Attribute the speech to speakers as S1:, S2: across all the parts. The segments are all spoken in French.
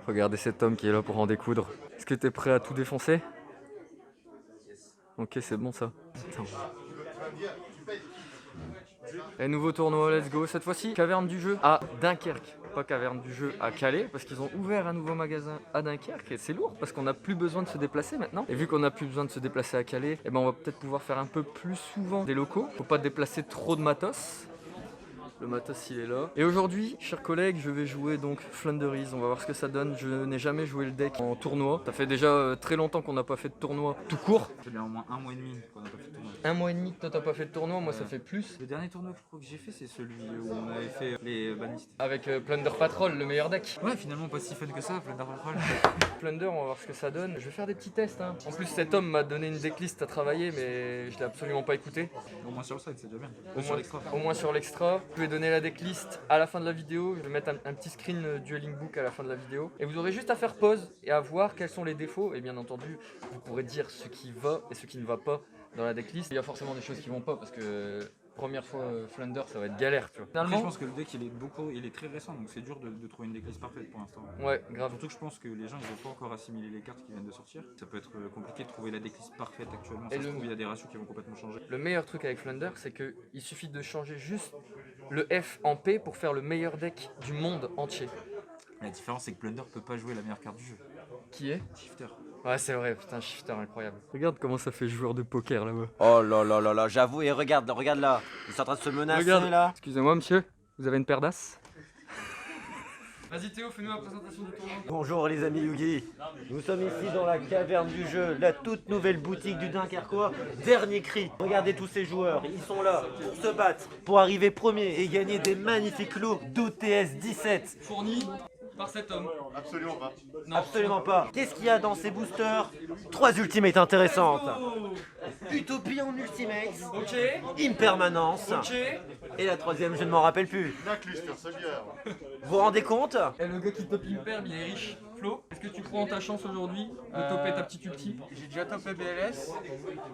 S1: Regardez cet homme qui est là pour en découdre. Est-ce que t'es prêt à tout défoncer? Ok, c'est bon ça. Attends. Et nouveau tournoi, let's go. Cette fois-ci, caverne du jeu à Dunkerque. Pas caverne du jeu à Calais, parce qu'ils ont ouvert un nouveau magasin à Dunkerque. Et c'est lourd, parce qu'on n'a plus besoin de se déplacer maintenant. Et vu qu'on n'a plus besoin de se déplacer à Calais, eh ben on va peut-être pouvoir faire un peu plus souvent des locaux. Faut pas déplacer trop de matos. Le matos il est là. Et aujourd'hui, chers collègues, je vais jouer donc Flunderies. On va voir ce que ça donne. Je n'ai jamais joué le deck en tournoi. Ça fait déjà très longtemps qu'on n'a pas fait de tournoi tout court.
S2: Ça fait bien au moins un mois et demi qu'on n'a pas fait de tournoi.
S1: Un mois et demi que toi t'as pas fait de tournoi, moi ça fait plus.
S2: Le dernier tournoi que je crois que j'ai fait, c'est celui où on avait fait les banistes.
S1: Avec Plunder Patrol, le meilleur deck.
S2: Ouais, finalement pas si fun que ça, Plunder Patrol.
S1: Plunder, on va voir ce que ça donne. Je vais faire des petits tests. Hein. En plus, cet homme m'a donné une decklist à travailler, mais je l'ai absolument pas écouté.
S2: Au moins sur le site, c'est déjà bien.
S1: Au moins sur l'extra. Je vais donner la decklist à la fin de la vidéo. Je vais mettre un petit screen dueling book à la fin de la vidéo. Et vous aurez juste à faire pause et à voir quels sont les défauts. Et bien entendu, vous pourrez dire ce qui va et ce qui ne va pas dans la decklist. Il y a forcément des choses qui vont pas parce que première fois Flunder, ça va être galère, tu vois.
S2: Après, je pense que le deck il est très récent, donc c'est dur de trouver une decklist parfaite pour l'instant.
S1: Ouais, grave.
S2: Surtout que je pense que les gens ils n'ont pas encore assimilé les cartes qui viennent de sortir. Ça peut être compliqué de trouver la decklist parfaite actuellement. Ça se trouve, il y a des ratios qui vont complètement changer.
S1: Le meilleur truc avec Flunder, c'est qu'il suffit de changer juste le F en P pour faire le meilleur deck du monde entier.
S2: La différence, c'est que Plunder peut pas jouer la meilleure carte du jeu.
S1: Qui est?
S2: Shifter.
S1: Ouais, c'est vrai, putain, Shifter incroyable. Regarde comment ça fait joueur de poker là-bas.
S3: Oh là là là là, j'avoue, et regarde là, ils sont en train de se menacer
S1: Regarde.
S3: là.
S1: Excusez-moi monsieur, vous avez une paire d'as? Vas-y Théo, fais-nous la présentation de ton nom.
S3: Bonjour les amis Yugi, nous sommes ici dans la caverne du jeu, la toute nouvelle boutique du Dunkerquois, dernier cri. Regardez tous ces joueurs, ils sont là pour se battre, pour arriver premier et gagner des magnifiques lots d'OTS 17.
S1: Fourni par cet homme.
S4: Absolument pas.
S1: Non.
S3: Absolument pas. Qu'est-ce qu'il y a dans ces boosters? 3 ultimates intéressantes. Utopie en ultimate,
S1: Ok,
S3: Impermanence,
S1: ok.
S3: et la troisième je ne m'en rappelle plus.
S4: Nacluster, c'est bien.
S3: Vous vous rendez compte?
S1: Et le gars qui top Imperm, il est riche. Flo, est-ce que tu crois en ta chance aujourd'hui de toper ta petite ulti?
S5: J'ai déjà topé BLS,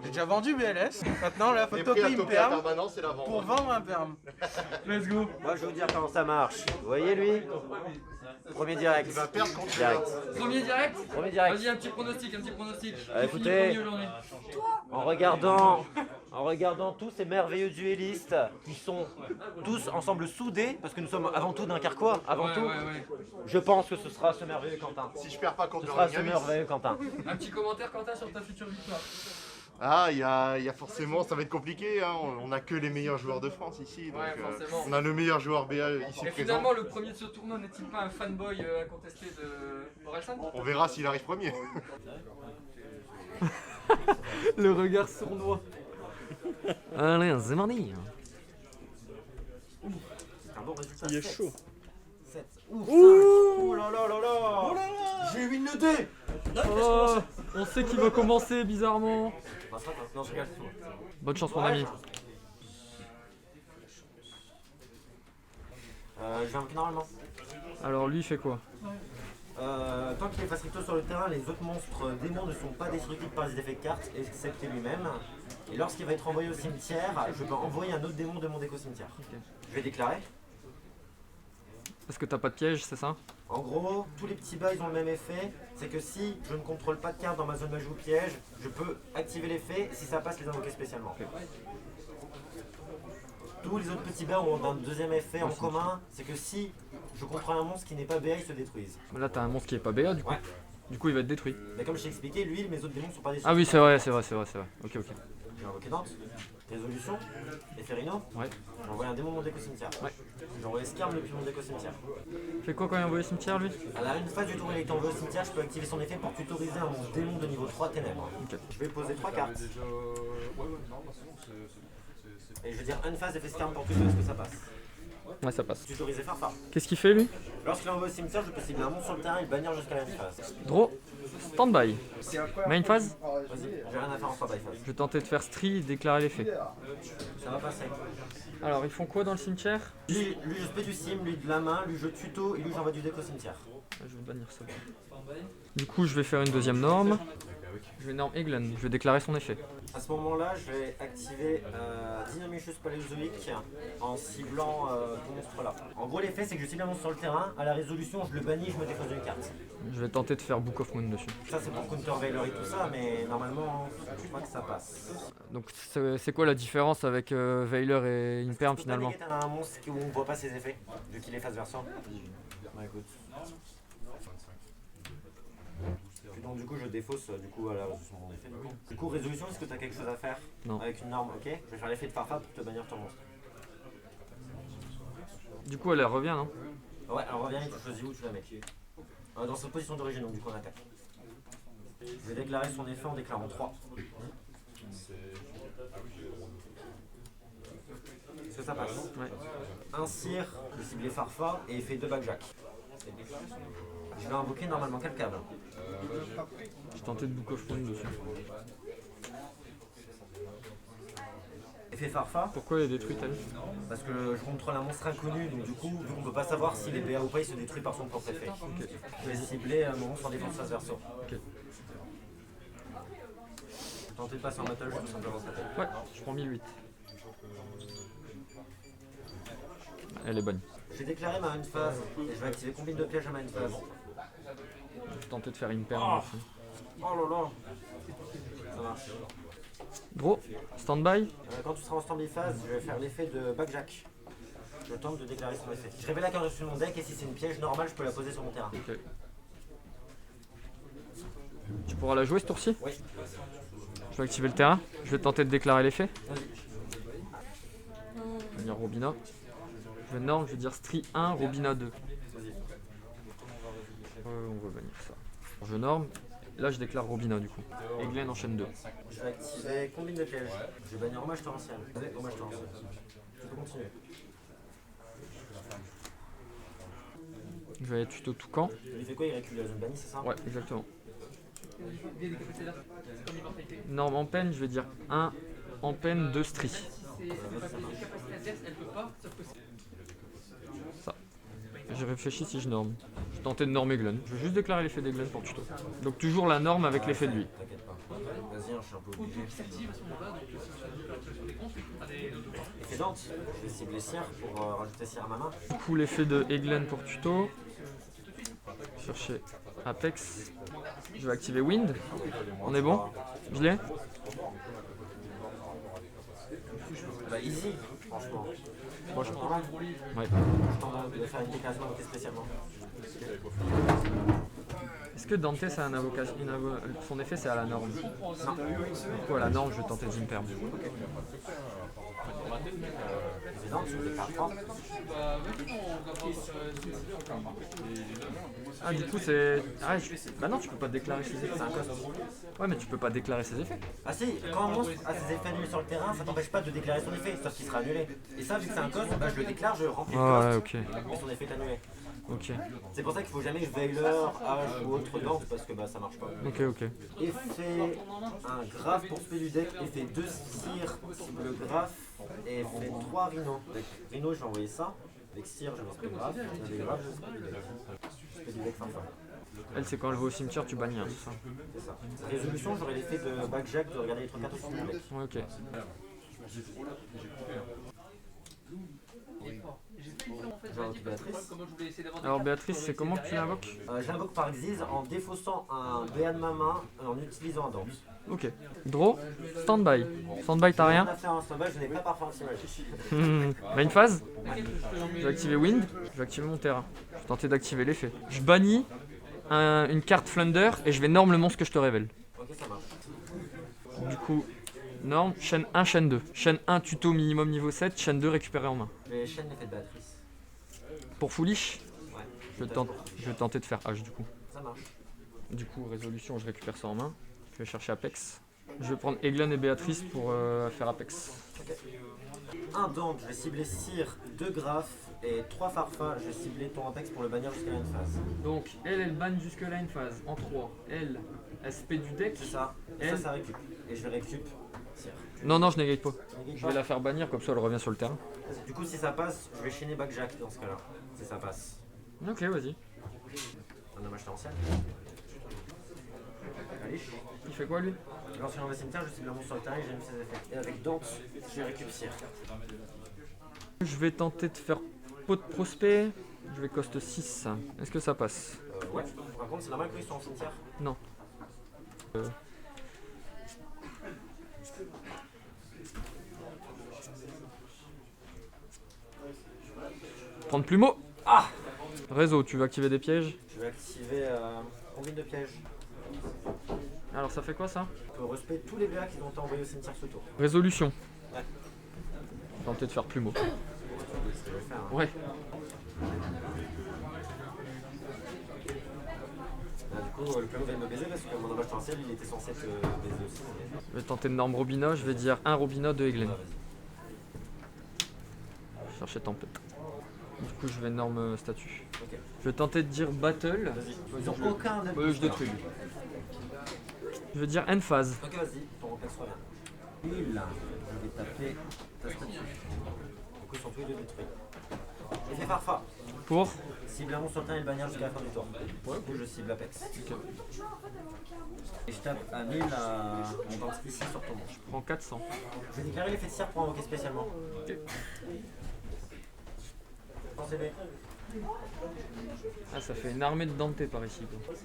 S5: j'ai déjà vendu BLS, maintenant là faut
S4: Les
S5: topper
S4: prix à
S5: une
S4: toper à
S5: perme
S4: permanence et la vente.
S5: pour vendre un perme.
S1: Let's go.
S3: Moi je vais vous dire comment ça marche. Vous voyez lui? Premier direct.
S4: Il va perdre contre
S3: Direct.
S1: Premier direct.
S3: Premier direct.
S1: Vas-y, un petit pronostic, un petit pronostic.
S3: Ah,
S1: Qui
S3: écoutez.
S1: finit premier aujourd'hui?
S3: En regardant tous ces merveilleux duellistes qui sont tous ensemble soudés, parce que nous sommes avant tout d'un Carquois, avant
S1: Ouais,
S3: tout,
S1: ouais.
S3: je pense que ce sera ce merveilleux Quentin.
S4: Si je perds pas
S3: Ce
S4: contre
S3: sera
S4: le
S3: ce
S4: Ringamis.
S3: merveilleux Quentin.
S1: Un petit commentaire Quentin sur ta future victoire.
S4: Ah, il y a forcément, ça va être compliqué. Hein. On a que les meilleurs joueurs de France ici. Donc,
S1: Ouais, forcément.
S4: on a le meilleur joueur BA ici
S1: Et
S4: présent.
S1: finalement, le premier de ce tournoi n'est-il pas un fanboy incontesté de Orelsan?
S4: On verra s'il arrive premier.
S1: Le regard sournois. Allez, c'est mardi.
S3: Un bon résultat.
S1: Il est
S3: 7.
S1: chaud.
S3: 7. Ouh là là là là. J'ai eu une dé.
S1: Oh, on sait qu'il va commencer bizarrement.
S3: Non, je regarde.
S1: Bonne chance mon ami.
S3: Je vais invoquer normalement.
S1: Alors lui il fait quoi?
S3: Tant qu'il est face recto sur le terrain, les autres monstres démons ne sont pas destructibles par les effets de cartes, excepté lui-même. Et lorsqu'il va être envoyé au cimetière, je peux envoyer un autre démon de mon deck au cimetière. Je vais déclarer.
S1: Parce que t'as pas de piège, c'est ça?
S3: En gros, tous les petits bas ils ont le même effet, c'est que si je ne contrôle pas de cartes dans ma zone magie ou piège, je peux activer l'effet et si ça passe les invoquer spécialement. Tous les autres petits bas ont un deuxième effet en commun, c'est que si je contrôle un monstre qui n'est pas BA, ils se détruisent.
S1: Là t'as un monstre qui est pas BA du coup.
S3: Ouais.
S1: Du coup il va être détruit.
S3: Mais comme je t'ai expliqué, lui, mes autres démons sont pas des
S1: Ah oui c'est vrai. Ok.
S3: J'ai invoqué Nantes, Résolution, Eferino,
S1: Ouais.
S3: j'ai envoyé un démon de mon deck au cimetière.
S1: Ouais.
S3: J'ai envoyé Scarm depuis mon deck au cimetière.
S1: Fait quoi quand il est envoyé au cimetière lui?
S3: À la une phase du tour, il est envoyé au cimetière, je peux activer son effet pour tutoriser un démon de niveau 3 ténèbres.
S1: Ok.
S3: Je vais poser 3 cartes. Et je vais dire une phase effet Scarm pour tutoriser ce que ça passe.
S1: Ouais ça passe.
S3: Tutoriser Farfar.
S1: Qu'est-ce qu'il fait lui?
S3: Lorsqu'il envoie au cimetière, je peux cibler un monstre sur le terrain et le bannir jusqu'à la une phase.
S1: Draw. Stand-by. Main phase.
S3: Vas-y, j'ai rien à faire en 3 by phase.
S1: Je vais tenter de faire stri et déclarer l'effet.
S3: Ça va passer.
S1: Alors ils font quoi dans le cimetière?
S3: Lui je spé du sim, lui de la main, lui je tuto et lui j'envoie du deck au cimetière.
S1: Je vais bannir ça. Du coup, je vais faire une deuxième norme. Je vais norme Eglen, je vais déclarer son effet.
S3: À ce moment-là, je vais activer Dynamichus Paléozoique en ciblant ce monstre-là. En gros, l'effet, c'est que je cible un monstre sur le terrain. À la résolution, je le bannis, je me défausse une carte.
S1: Je vais tenter de faire Book of Moon dessus.
S3: Ça, c'est pour counter Veiler et tout ça, mais normalement, je crois que ça passe.
S1: Donc c'est quoi la différence avec Veiler et Imperm finalement?
S3: T'as un monstre où on voit pas ses effets, vu qu'il est face versant. Bah écoute. Puis donc du coup je défausse du coup à la résolution de mon effet. Du coup résolution, est-ce que tu as quelque chose à faire?
S1: Non.
S3: Avec une norme, ok? Je vais faire l'effet de Farfa pour te bannir ton monstre.
S1: Du coup elle revient, non?
S3: Ouais, alors reviens et tu choisis où tu la mets. Dans sa position d'origine, donc du coup on attaque. Je vais déclarer son effet en déclarant 3. Est-ce que ça passe?
S1: Ouais.
S3: Un cire, je vais cibler Farfa et effet 2 backjack. Je vais invoquer normalement quel câble?
S1: J'ai tenté de Book of Moon dessus.
S3: Effet Farfa,
S1: Pourquoi elle est détruite elle?
S3: parce que je contrôle un monstre inconnu, donc du coup, vu qu'on peut pas savoir s'il est BA ou pas, il se détruit par son propre effet. Je vais cibler mon monstre en défense face verso.
S1: Ok.
S3: Tenter de passer en battle, je vais tout simplement s'attaquer.
S1: Ouais, je prends 1008. Elle est bonne.
S3: Je vais déclarer ma une phase et je vais activer combine de pièges à ma une phase.
S1: Je vais tenter de faire Imperm dessus.
S3: Oh là là. Ça marche.
S1: Draw, stand-by.
S3: Quand tu seras en stand-by phase, je vais faire l'effet de backjack. Je tente de déclarer son effet. Je révèle la carte sur mon deck et si c'est une piège normale, je peux la poser sur mon terrain.
S1: Ok. Tu pourras la jouer ce tour-ci?
S3: Oui.
S1: Je vais activer le terrain. Je vais tenter de déclarer l'effet.
S3: Vas-y.
S1: Je vais venir Robina. Je vais norme, je vais dire Stri 1, Robina 2.
S3: Vas-y.
S1: On va bannir ça. Je norme. Et là je déclare Robina du coup. Et Glenn enchaîne 2.
S3: Je vais activer combine de pièges. Je vais bannir hommage torrentiel. Hommage torrentiel. Tu peux continuer.
S1: Je vais aller tuto Toucan.
S3: Il fait quoi? Il récupère la zone bannie, c'est ça?
S1: Ouais, exactement. Norme en peine, je vais dire 1 en peine, 2 Stri. Ça. J'ai réfléchi si je norme. Je tentais de normer Glenn. Je vais juste déclarer l'effet des Glenn pour tuto. Donc toujours la norme avec l'effet de lui.
S3: T'inquiète pas. Vas-y, je suis un peu obligé. Effet Dante. Je vais cibler Cire pour rajouter Cire à ma main.
S1: Du coup l'effet de Eglen pour tuto. Chercher Apex. Je vais activer Wind. On est bon? Je l'ai?
S3: Bah easy, franchement.
S1: Franchement. Ouais.
S3: Je tente de faire une déclaration d'invoquer spécialement.
S1: Est-ce que Dante c'est un avocat, son effet c'est à la norme?
S3: Non.
S1: Du coup à la norme je vais tenter d'Imperm.
S3: Effet Dante, je déclare 3.
S1: Ah du coup c'est... Ah, bah non tu peux pas déclarer ses effets.
S3: C'est un cost.
S1: Ouais mais tu peux pas déclarer ses effets.
S3: Ah si, quand un monstre a ses effets annulés sur le terrain, ça t'empêche pas de déclarer son effet, sauf qu'il sera annulé. Et ça, vu que c'est un cost, bah, je le déclare, je remplis le
S1: Ah
S3: cost,
S1: ouais ok.
S3: mais son effet est annulé.
S1: Ok.
S3: C'est pour ça qu'il faut jamais Veiler, H ou autre Dante, parce que bah, ça marche pas.
S1: Ok ok.
S3: Effet un graphe pour spé du deck, effet 2 cire, cible graphe, et effet 3 Rhino. Avec Rhino, je vais envoyer ça. Avec cire, je vais spé graphe, avec graphe, je spé du deck. Spé du deck Farfa.
S1: Elle c'est quand elle va au cimetière tu bannis, hein, c'est ça?
S3: C'est ça. Résolution, j'aurai l'effet de backjack de regarder les 3 cartes au-dessus de mon deck.
S1: Ouais ok.
S3: J'invoque Béatrice.
S1: Alors Béatrice c'est comment que tu l'invoques?
S3: Je l'invoque par Xyz en défaussant un BA de ma main en utilisant un Dante.
S1: Ok. Draw, stand-by. Stand-by t'as rien?
S3: On a fait un stand-by, je n'ai pas parfois anti-magie.
S1: Main phase. Je vais activer Wind, je vais activer mon terrain. Je vais tenter d'activer l'effet. Je bannis une carte Flunder et je vais norme le monstre que je te révèle.
S3: Ok, ça marche.
S1: Du coup, norme, chaîne 1, chaîne 2. Chaîne 1, tuto minimum niveau 7, chaîne 2 récupéré en main.
S3: Je vais chaîne l'effet de Béatrice.
S1: Pour Foolish,
S3: Ouais.
S1: je vais tenter de faire H du coup.
S3: Ça marche.
S1: Du coup, résolution, je récupère ça en main. Je vais chercher Apex. Je vais prendre Eglen et Béatrice pour faire Apex.
S3: Ok. Un Dante, je vais cibler Cire, 2 graphes et 3 Farfa. Je vais cibler ton Apex pour le bannir jusqu'à la phase.
S1: Donc, elle banne jusque là une phase en 3. Elle, SP du deck.
S3: C'est ça. Et
S1: Elle.
S3: ça récup. Et je vais récup Cire.
S1: Non, non, je négate pas.
S3: Négate
S1: Je
S3: pas.
S1: vais la faire bannir, comme ça elle revient sur le terrain.
S3: Du coup, si ça passe, je vais chaîner backjack dans ce cas-là. Si ça passe.
S1: Ok, vas-y.
S3: Un dommage torrentiel. Aliche.
S1: Il fait quoi lui?
S3: Lorsque j'envoie cimetière, je cible un monstre sur le terrain et j'annule ses effets. Et avec Dante, je récupère Cire.
S1: Je vais tenter de faire pot de prospect. Je vais coste 6. Est-ce que ça passe?
S3: Ouais. Par contre, c'est normal qu'ils soient en cimetière.
S1: Non. Prendre plumeau. Ah! Réseau, tu veux activer des pièges?
S3: Je vais activer combine de pièges.
S1: Alors ça fait quoi ça?
S3: Je peux respecter tous les BA qui ont été envoyés au cimetière ce tour.
S1: Résolution.
S3: Ouais.
S1: Tenter de faire plumeau.
S3: C'est ce que je vais faire. Hein.
S1: Ouais.
S3: Ah, du coup, le plumeau vient de me baiser parce que mon dommage potentiel il était censé te baiser aussi.
S1: Je vais tenter de norme Robina, je vais dire 1 Robina, 2 Eglen. Chercher tempête. Du coup je vais norme statut.
S3: Ok.
S1: Je vais tenter de dire battle.
S3: Vas-y. Ils ont aucun
S1: Je détruis lui. Je vais dire end phase.
S3: Ok, vas-y, ton réflexe revient. Nul. Je vais taper ta statue. Du coup, ils sont tous les deux détruits. Effet Farfa.
S1: Pour
S3: Cible un monstre sur le terrain et le bannir jusqu'à la fin du tour. Du coup, je cible Apex. Et je tape à 1000 à mon dente ici sur ton manche.
S1: je prends 400.
S3: Je vais déclarer l'effet de cire pour invoquer spécialement.
S1: Ok.
S3: Pensez-le.
S1: Ah ça fait une armée de Dante par ici quoi.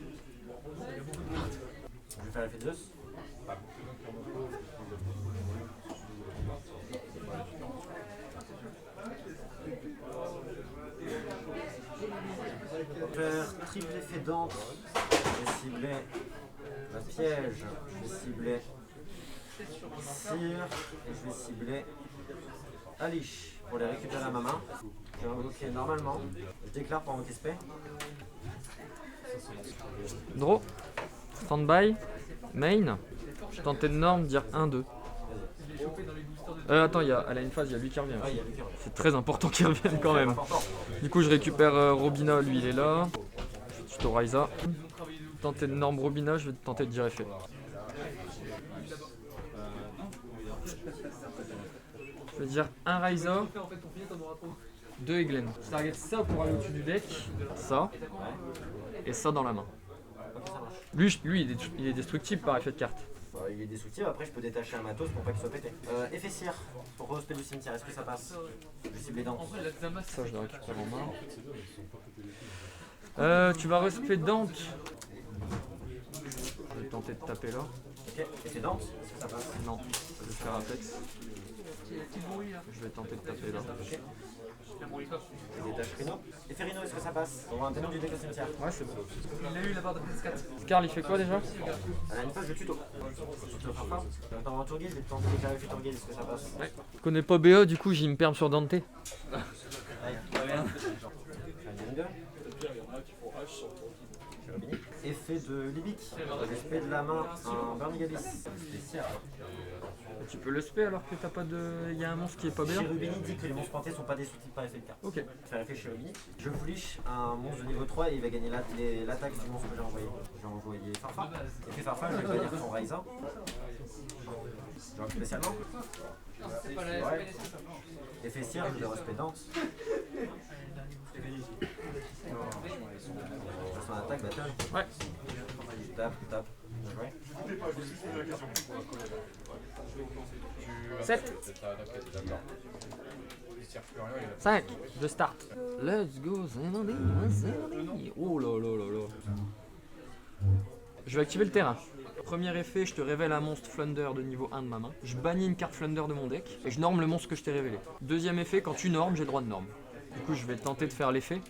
S3: Je vais faire l'effet de Zeus. Je vais faire triple effet Dante. Je vais cibler la piège. Je vais cibler Cire. Et je vais cibler Aliche pour les récupérer à ma main. Je vais invoquer normalement. Je déclare pour invoquer spé.
S1: Draw. Standby. Main. Je tentais de norme, dire 1-2. Attends, elle a une phase, il y a lui qui revient.
S3: Ah, il y a lui qui revient.
S1: C'est très important qu'il revienne quand même.
S3: Important.
S1: Du coup je récupère Robina, lui il est là. Je vais tuto Ryza. Tenter de norme Robina, je vais tenter de dire effet. Je vais dire 1 Ryza, 2 Eglen. Je target ça pour aller au-dessus du deck, ça, et ça dans la main.
S3: Ok, ça marche.
S1: Lui il est destructible par effet de carte.
S3: Il est destructible, après je peux détacher un matos pour pas qu'il soit pété. Effet cire, pour respect du cimetière, est-ce que ça passe? Je cible les dents.
S1: Ça je le récupère en main. Tu vas respect Dante. Je vais tenter de taper là.
S3: Ok, effet dents, est-ce que ça passe?
S1: Non, je vais faire Apex. Je vais tenter de taper là.
S3: Ok. Je détache Rhino. Effet Rhino, est-ce que ça passe? On va un ténor du deck au cimetière.
S1: Ouais c'est bon. Il a eu la barre de PS4. Scarl il fait quoi déjà?
S3: Elle a une phase de tuto. Tuto Farfa. Dans un tour guide, je vais tenter de déclarer l'effet tour guide, est-ce que ça passe?
S1: Ouais. Je connais pas BA du coup j'ai me perme sur Dante.
S3: Allez, très bien. Effet de Libic. Respect de la main, un Burnigalis. Spécial.
S1: Tu peux le spé alors que t'as pas de. Il y a un monstre qui est pas BA.
S3: Cherubini dit que les monstres pointés sont pas destructibles par effet de carte.
S1: Ok.
S3: Je vais faire effet Cherubini. Je fliche un monstre de niveau 3 et il va gagner l'attaque du monstre que j'ai envoyé. J'ai envoyé Farfa. Effet Farfa, je vais bannir son Ryza. Genre spécialement. Ouais. Effet Cire, je vais respect Dante. Son attaque battle.
S1: Ouais.
S3: Tape, tape. Ouais.
S1: 7 5 je start. Let's go, Zénandé. Oh là là là là. Je vais activer le terrain. Premier effet, je te révèle un monstre Flunder de niveau 1 de ma main. Je bannis une carte Flunder de mon deck et je norme le monstre que je t'ai révélé. Deuxième effet, quand tu normes, j'ai droit de norme. Du coup, je vais tenter de faire l'effet.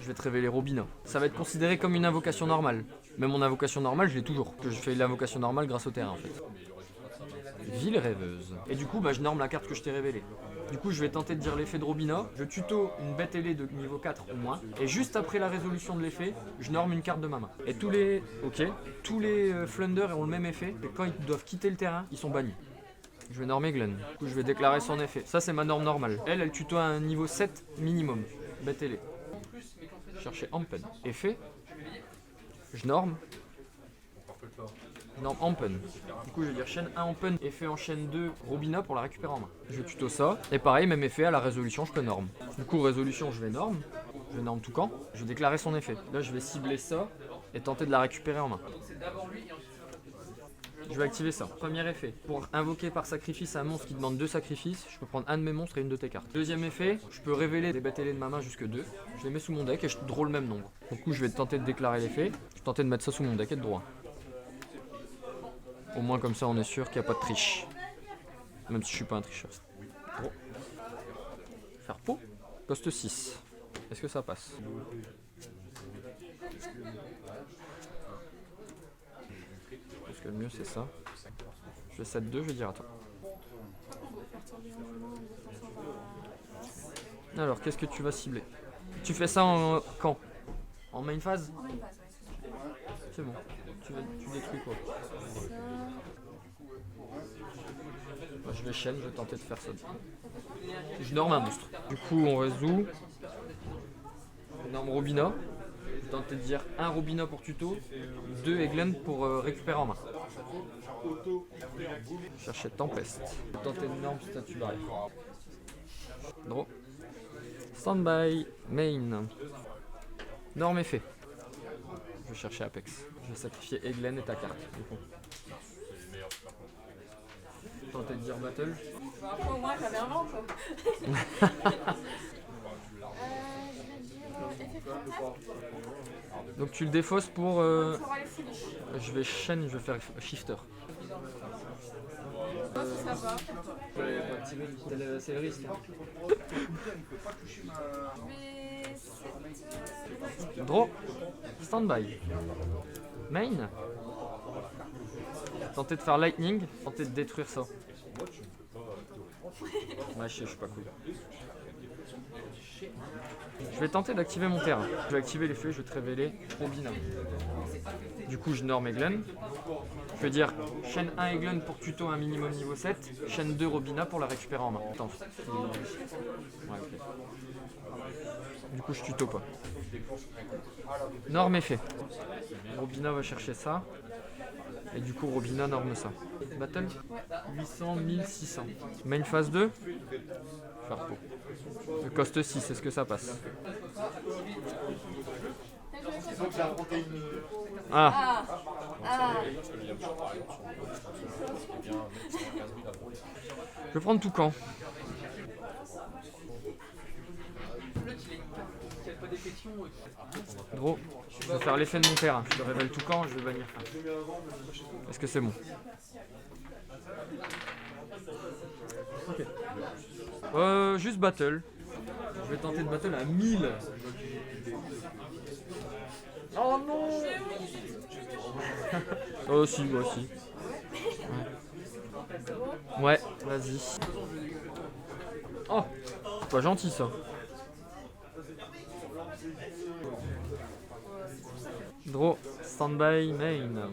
S1: Je vais te révéler Robina. Ça va être considéré comme une invocation normale. Mais mon invocation normale, je l'ai toujours. Je fais l'invocation normale grâce au terrain en fait. Ville rêveuse. Et du coup, bah, je norme la carte que je t'ai révélée. Du coup, je vais tenter de dire l'effet de Robina. Je tuto une bête ailée de niveau 4 ou moins. Et juste après la résolution de l'effet, je norme une carte de ma main. Et tous les Flunder ont le même effet. Et quand ils doivent quitter le terrain, ils sont bannis. Je vais normer Glenn. Du coup, je vais déclarer son effet. Ça, c'est ma norme normale. Elle tuto à un niveau 7 minimum. Bête ailée. Chercher Ampen. Effet. Je norme. Je norme Ampen. Du coup, je vais dire chaîne 1 Ampen, effet en chaîne 2 Robina pour la récupérer en main. Je tuto ça. Et pareil, même effet à la résolution, je peux norme. Du coup, résolution, je vais norme. Je vais norme Toucan, je vais déclarer son effet. Là je vais cibler ça et tenter de la récupérer en main. Je vais activer ça. Premier effet, pour invoquer par sacrifice un monstre qui demande 2 sacrifices, je peux prendre un de mes monstres et une de tes cartes. Deuxième effet, je peux révéler des bêtes ailées de ma main jusque 2. Je les mets sous mon deck et je draw le même nombre. Du coup je vais tenter de déclarer l'effet, je vais tenter de mettre ça sous mon deck et de draw. Au moins comme ça on est sûr qu'il n'y a pas de triche. Même si je suis pas un tricheur. Draw. Faire pot. Coste 6. Est-ce que ça passe? Parce que le mieux c'est ça. Je vais 7-2, je vais dire à toi. Alors, qu'est-ce que tu vas cibler? Tu fais ça quand? En main phase?
S6: En main phase, ouais.
S1: C'est bon. Tu détruis quoi? Moi, je vais chaîne, je vais tenter de faire ça. Je norme un monstre. Du coup, on résout. On norme Robina. Je vais tenter de dire 1 Robina pour tuto, 2 Eglen pour récupérer en main. Chercher Tempest. Je vais tenter de norme statue barrière. Draw. Standby. Main. Norme effet. Je vais chercher Apex. Je vais sacrifier Eglen et ta carte. Du coup. Tenter de dire battle.
S6: Au moins, j'avais un vent, quoi. Je vais dire effet frontal.
S1: Donc tu le défausses pour...
S6: Pour aller foolish.
S1: Je vais chaîne, je vais faire shifter.
S6: Ça va.
S1: C'est le risque.
S6: Je vais...
S1: Draw. Standby. Main. Tenter de faire lightning, tenter de détruire ça. Ouais, je suis pas cool. Je vais tenter d'activer mon terrain. Je vais activer l'effet, je vais te révéler Robina. Du coup, je norme Eglen. Je vais dire chaîne 1 Eglen pour tuto un minimum niveau 7, chaîne 2 Robina pour la récupérer en main. Attends. Ouais, ok. Du coup, je tuto pas. Norme effet. Robina va chercher ça. Et du coup, Robina norme ça. Battle 800, 1600. Main phase 2. Faire pot. Le coste 6, est-ce que ça passe? Ah, je vais prendre Toucan. Draw. Je vais faire l'effet de mon terrain. Je te révèle Toucan, je vais bannir. Est-ce que c'est bon? Ok. Juste battle. Je vais tenter de battle à 1000. Oh non. Oh si, moi aussi. Ouais, vas-y. Oh, c'est pas gentil ça. Draw, standby, main.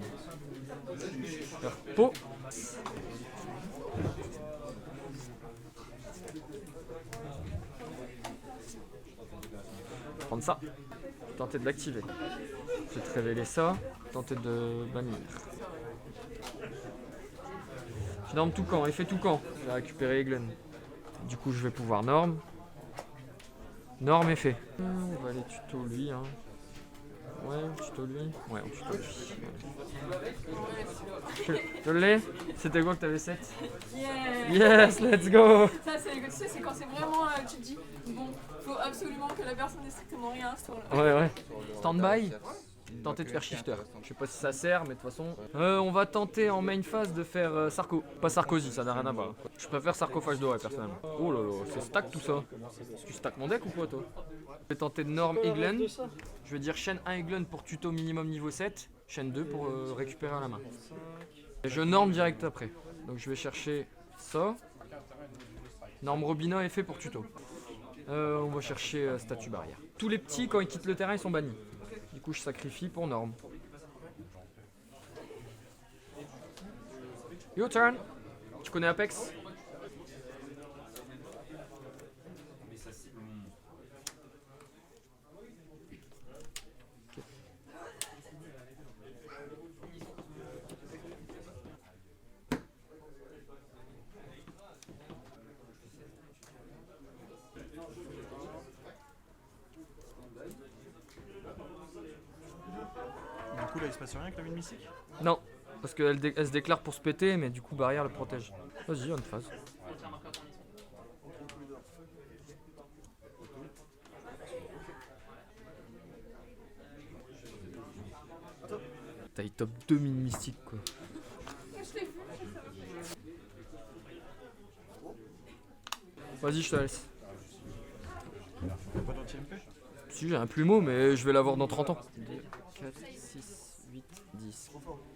S1: Faire pot. Prendre ça. Tenter de l'activer. Je vais te révéler ça. Tenter de bannir. Je norme Toucan, effet Toucan. Je vais récupérer Eglen. Du coup, je vais pouvoir norme. Norme effet. On va aller tuto lui. Hein. Ouais, on tuto lui. Ouais, on tuto lui. Je l'ai. C'était quoi que t'avais 7?
S6: Yeah.
S1: Yes, let's go.
S6: Ça, tu sais, c'est quand c'est vraiment... tu te dis, bon, faut absolument que la personne ait strictement rien à ce tour-là.
S1: Ouais. Standby. Tenter de faire shifter. Je sais pas si ça sert, mais de toute façon. On va tenter en main phase de faire Sarko. Pas Sarkozy, ça n'a rien à voir. Je préfère Sarcophage doré personnellement. Oh là là, c'est stack tout ça. Tu stack mon deck ou quoi toi? Je vais tenter de norme Eglen. Je vais dire chaîne 1 Eglen pour tuto minimum niveau 7. Chaîne 2 pour récupérer à la main. Et je norme direct après. Donc je vais chercher ça. Norme Robina effet pour tuto. On va chercher statue barrière. Tous les petits quand ils quittent le terrain ils sont bannis. Du coup je sacrifie pour norme. Your turn. Tu connais Apex?
S7: coup là il se passe rien avec la mine mystique?
S1: Non, parce elle se déclare pour se péter, mais du coup barrière le protège. Vas-y, on phase. Taille top 2 mine mystique quoi. Vas-y, je te laisse.
S7: Pas d'anti-MP?
S1: Si j'ai un plumeau, mais je vais l'avoir dans 30 ans. 2, 4, 6, 8, 10.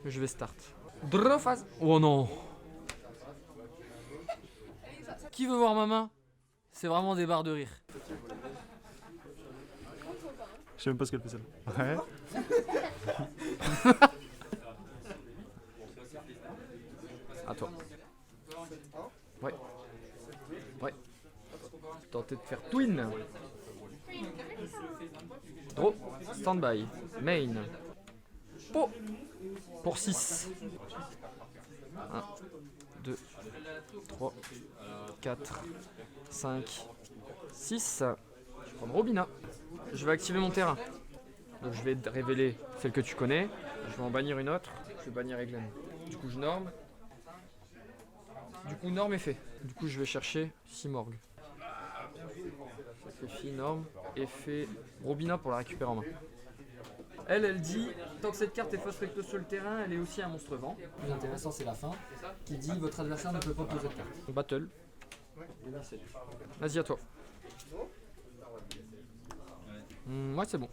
S1: Je vais start. Draw phase. Oh non. Qui veut voir ma main? C'est vraiment des barres de rire.
S7: Je sais même pas ce qu'elle fait celle. Ouais.
S1: À toi. Ouais. Ouais. Tenter de faire twin. Draw. Standby. Main. Po. Pour 6. 1, 2, 3, 4, 5, 6. Je vais prendre Robina. Je vais activer mon terrain. Donc je vais révéler celle que tu connais. Je vais en bannir une autre. Je vais bannir Eglen. Du coup je norme. Du coup norme est fait. Du coup je vais chercher Simorg. Sacrifie, norme, effet, Robina pour la récupérer en main. Elle dit, tant que cette carte est fausse recto sur le terrain, elle est aussi un monstre vent. Le plus intéressant c'est la fin, qui dit votre adversaire ne peut pas poser de carte. Battle. Vas-y à toi. Ouais c'est bon.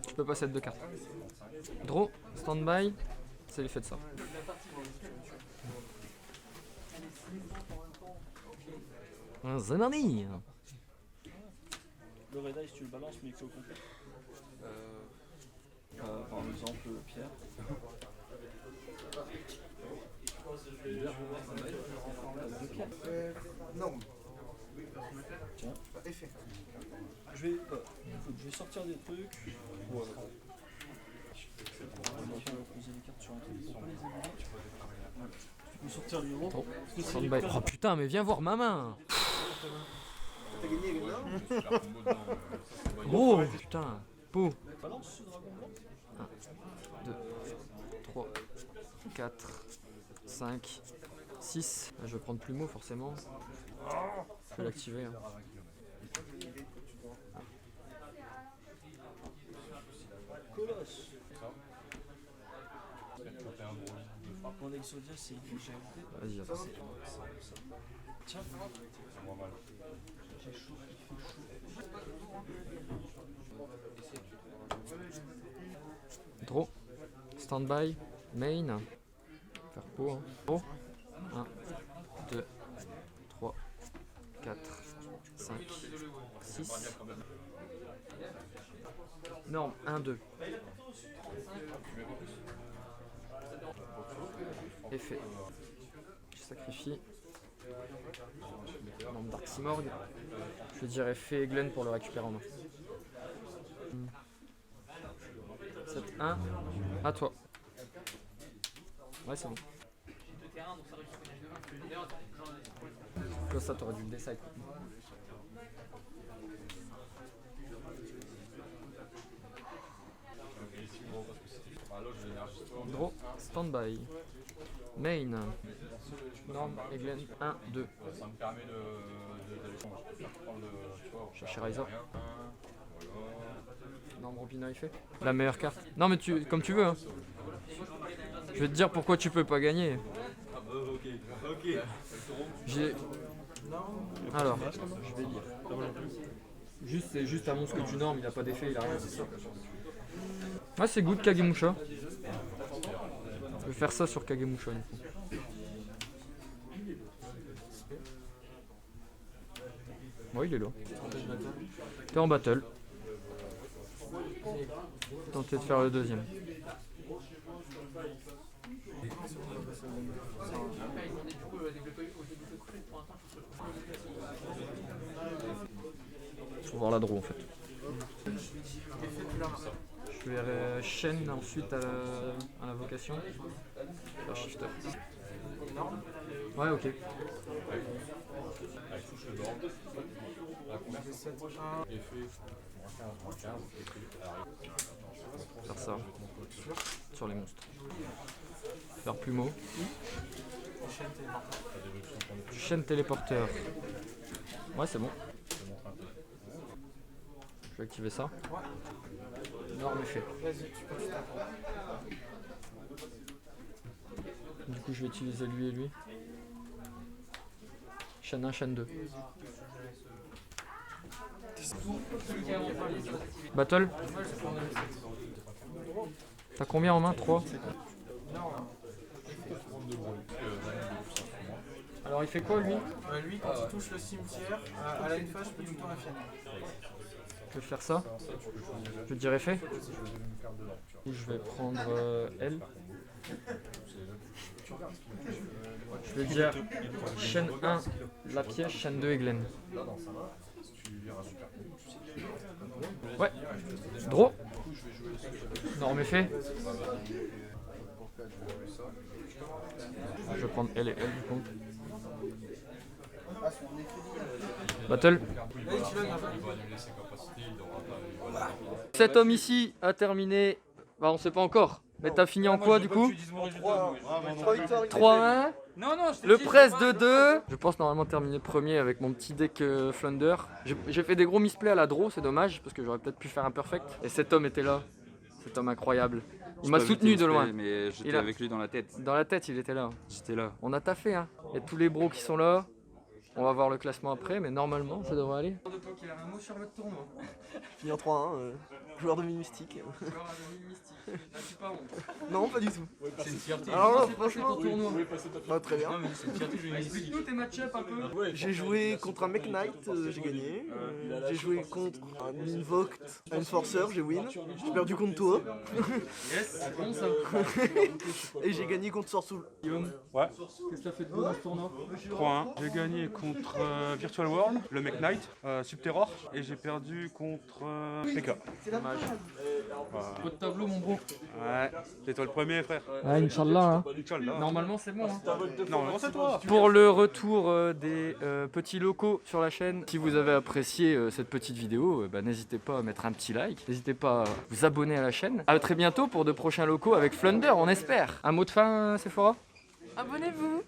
S1: Je peux passer de 2 cartes. Draw, standby, c'est l'effet de ça. Un Zanardi.
S8: Le Red Eye, si tu le balances, mais que c'est au complet. Par exemple, Pierre.
S4: Non.
S8: Tiens.
S4: Effet.
S8: Je vais sortir des trucs. Voilà. On va poser les cartes sur un truc. Je peux sortir les euros.
S1: Standby. Oh putain, mais viens voir ma main.
S4: T'as gagné,
S1: Oh putain, peau.
S8: Balance ce dragon blanc.
S1: 1, 2, 3, 4, 5, 6. Je vais prendre plumeau forcément. Je vais l'activer. Hein.
S8: Colosse. Mon Exodia, c'est une GMT.
S1: Vas-y, attends.
S8: Tiens. J'ai chaud, il fait chaud.
S1: Draw. Standby. Main. Faire peau. Hein. Draw. 1, 2, 3, 4, 5, 6. Non, 1, 2. Effet. Je sacrifie. Nombre Dark Simorg. Je dirais effet Eglen pour le récupérer en main. 7, 1. À toi. Ouais, c'est bon. Comme ça, t'aurais dû le décide. Draw, standby. Main. Norme, Eglen, 1, 2.
S9: Ça me permet de prendre le.
S1: Chercher Riser. Norme, Robina, il fait. La meilleure carte. Non, mais comme tu veux. Hein. Je vais te dire pourquoi tu peux pas gagner.
S9: Ok.
S1: J'ai. Alors, je vais lire. C'est juste un monstre que tu normes, il a pas d'effet, il a rien. Ouais, c'est good Kagemusha. Je vais faire ça sur Kagemusha du coup. Ouais, il est là. T'es en battle. Tentez de faire le deuxième. Faut voir la draw en fait. Je vais chaîne ensuite à la vocation. Faire shifter. Ouais, ok.
S9: Avec touche le board. La conversion. Effet. -15, -15.
S1: Faire ça. Sur les monstres. Faire plumeau. Chaîne téléporteur. Ouais, c'est bon. Je vais activer ça. Énorme effet. Du coup, je vais utiliser lui et lui. Chaîne 1, chaîne 2. Battle. T'as combien en main? 3. Alors il fait quoi lui?
S5: Lui, quand il touche le cimetière, à la phase, je peux tout le temps la fienne.
S1: Je vais faire ça. Je vais dire effet. Je vais prendre L. Je vais dire chaîne 1 la pièce, chaîne 2 Eglen. Ouais. Draw. Énorme effet. Je vais prendre L et L du coup. Battle. Cet homme ici a terminé. Bah on sait pas encore. Mais t'as fini en quoi du coup? 3-1.
S5: Non, non,
S1: Le press de 2. Je pense normalement terminer premier avec mon petit deck Flunder. J'ai fait des gros misplays à la draw, c'est dommage parce que j'aurais peut-être pu faire un perfect. Et cet homme était là. Cet homme incroyable. Il m'a soutenu de loin.
S2: Mais j'étais avec lui dans la tête.
S1: Dans la tête, il était là.
S2: J'étais là.
S1: On a taffé, hein. Et tous les bros qui sont là. On va voir le classement après, mais normalement ça devrait aller. De toi qui a un mot sur le tournoi.
S8: Fini en 3-1, joueur de mine mystique.
S1: N'as-tu pas honte?
S8: Non, pas du tout.
S1: C'est une fierté.
S8: Alors là,
S1: Franchement, tournoi.
S8: Très bien.
S1: Explique-nous tes match-up un peu.
S8: J'ai joué contre un Mech Knight, j'ai gagné. J'ai joué contre un Invoked, un Enforcer, j'ai win. J'ai perdu contre toi.
S1: Yes, c'est bon ça.
S8: Et j'ai gagné contre Sorsoul.
S1: Guillaume,
S7: Ouais.
S1: qu'est-ce que t'as fait de beau dans ce tournoi?
S7: 3-1. J'ai gagné contre Virtual World, le Mech Knight, Subterror, et j'ai perdu contre PK.
S1: Dommage. Coup de tableau, mon bro.
S7: Ouais, c'est toi le premier, frère.
S1: Ouais, Inch'Allah. Hein.
S7: Inch'Allah.
S1: Normalement, c'est bon. Hein.
S7: Non, c'est toi.
S1: Pour le retour des petits locaux sur la chaîne, si vous avez apprécié cette petite vidéo, n'hésitez pas à mettre un petit like. N'hésitez pas à vous abonner à la chaîne. À très bientôt pour de prochains locaux avec Flunder, on espère. Un mot de fin, Sephora?
S6: Abonnez-vous.